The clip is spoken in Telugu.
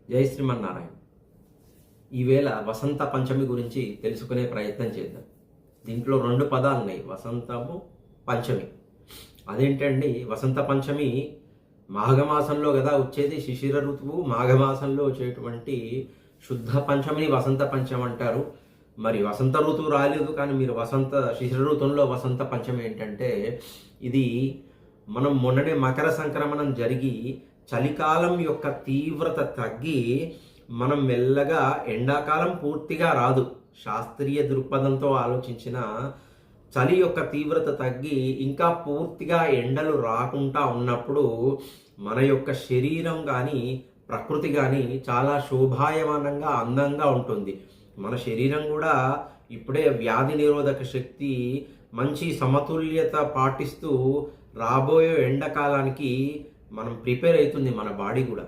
జై శ్రీమన్నారాయణ. ఈవేళ వసంత పంచమి గురించి తెలుసుకునే ప్రయత్నం చేద్దాం. దీంట్లో 2 పదాలు ఉన్నాయి, వసంతము, పంచమి. అదేంటండి, వసంత పంచమి మాఘమాసంలో కదా వచ్చేది, శిశిర ఋతువు మాఘమాసంలో వచ్చేటువంటి శుద్ధ పంచమిని వసంత పంచమి అంటారు. మరి వసంత ఋతువు రాలేదు, కానీ మీరు శిశిర ఋతువులో వసంత పంచమి ఏంటంటే, ఇది మనం మొన్ననే మకర సంక్రమణం జరిగి చలికాలం యొక్క తీవ్రత తగ్గి మనం మెల్లగా ఎండాకాలం పూర్తిగా రాదు, శాస్త్రీయ దృక్పథంతో ఆలోచించిన చలి యొక్క తీవ్రత తగ్గి ఇంకా పూర్తిగా ఎండలు రాకుండా ఉన్నప్పుడు మన యొక్క శరీరం కానీ ప్రకృతి కానీ చాలా శోభాయమానంగా అందంగా ఉంటుంది. మన శరీరం కూడా ఇప్పుడే వ్యాధి నిరోధక శక్తి మంచి సమతుల్యత పాటిస్తూ రాబోయే ఎండాకాలానికి మనం ప్రిపేర్ అవుతుంది మన బాడీ కూడా.